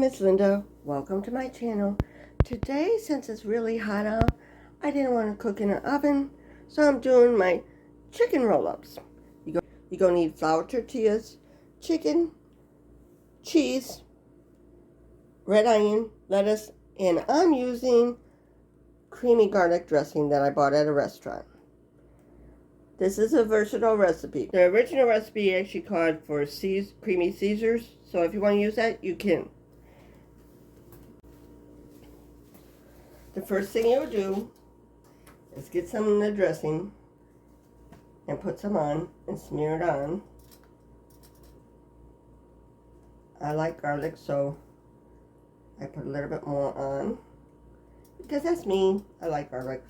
name is Linda. Welcome to my channel. Today, since it's really hot out, I didn't want to cook in an oven, so I'm doing my chicken roll-ups. You're going to need flour tortillas, chicken, cheese, red onion, lettuce, and I'm using creamy garlic dressing that I bought at a restaurant. This is a versatile recipe. The original recipe actually called for creamy Caesars, so if you want to use that, you can. The first thing you'll do is get some of the dressing and put some on and smear it on. I like garlic, so I put a little bit more on because that's me. I like garlic.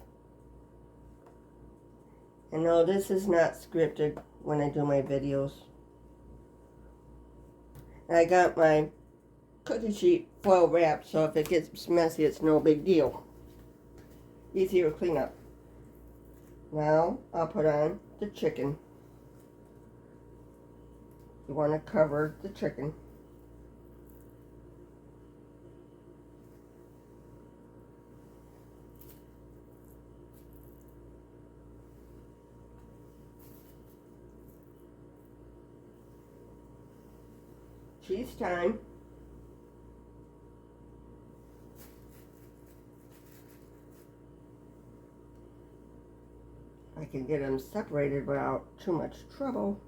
And no, this is not scripted when I do my videos. And I got my cookie sheet foil wrapped, so if it gets messy, it's no big deal. Easier to clean up. Now, I'll put on the chicken. You want to cover the chicken. Cheese time. I can get them separated without too much trouble.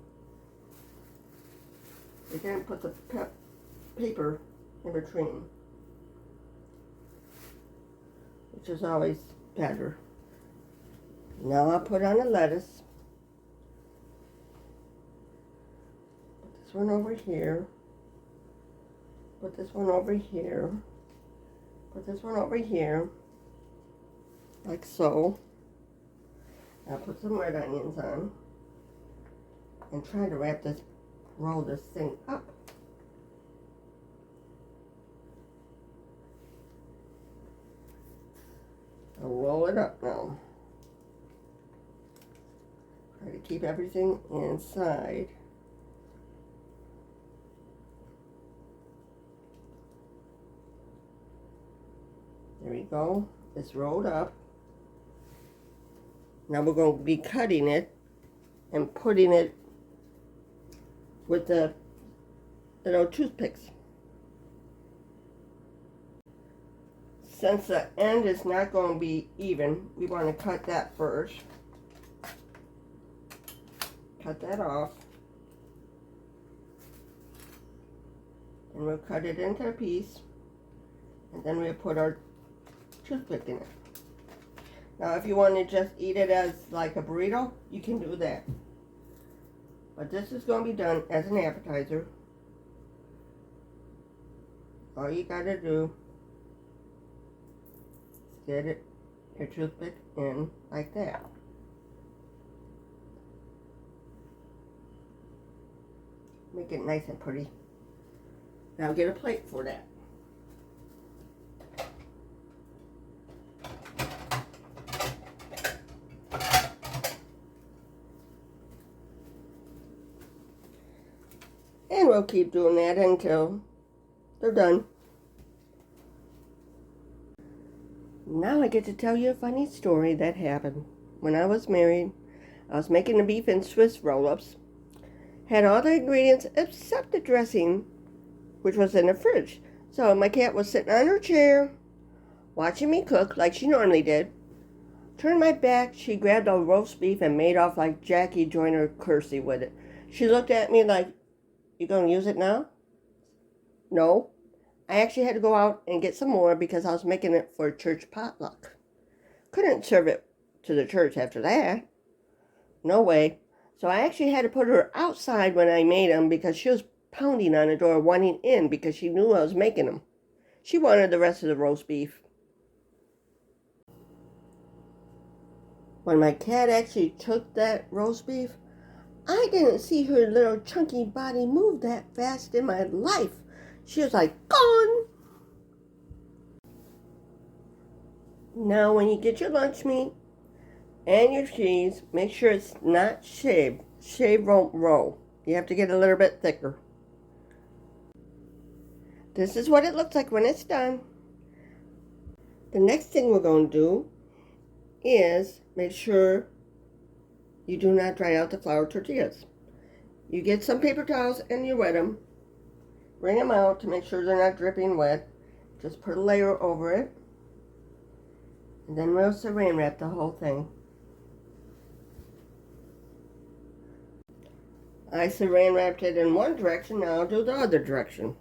You can put the paper in between, which is always better. Now I'll put on the lettuce. Put this one over here. Put this one over here. Put this one over here. Like so. I'll put some red onions on. And try to roll this thing up. I'll roll it up now. Try to keep everything inside. There we go. It's rolled up. Now we're going to be cutting it and putting it with the little toothpicks. Since the end is not going to be even, we want to cut that first. Cut that off. And we'll cut it into a piece. And then we'll put our toothpick in it. Now if you want to just eat it as like a burrito, you can do that. But this is going to be done as an appetizer. All you got to do is get your toothpick in like that. Make it nice and pretty. Now get a plate for that. And we'll keep doing that until they're done. Now I get to tell you a funny story that happened. When I was married, I was making the beef and Swiss roll-ups. Had all the ingredients except the dressing, which was in the fridge. So my cat was sitting on her chair, watching me cook like she normally did. Turned my back, she grabbed a roast beef and made off like Jackie Joyner Kersey with it. She looked at me like, "You gonna use it now?" No. I actually had to go out and get some more because I was making it for a church potluck. Couldn't serve it to the church after that. No way. So I actually had to put her outside when I made them because she was pounding on the door wanting in because she knew I was making them. She wanted the rest of the roast beef. When my cat actually took that roast beef, I didn't see her little chunky body move that fast in my life. She was like, gone. Now when you get your lunch meat and your cheese, make sure it's not shaved. Shaved won't roll. You have to get a little bit thicker. This is what it looks like when it's done. The next thing we're going to do is make sure you do not dry out the flour tortillas. You get some paper towels and you wet them. Wring them out to make sure they're not dripping wet. Just put a layer over it. And then we'll saran wrap the whole thing. I saran wrapped it in one direction, now I'll do the other direction.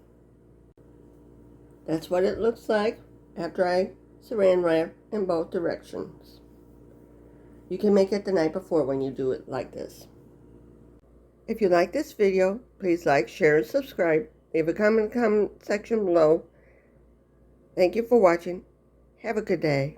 That's what it looks like after I saran wrap in both directions. You can make it the night before when you do it like this. If you like this video, please like, share, and subscribe. Leave a comment in the comment section below. Thank you for watching. Have a good day.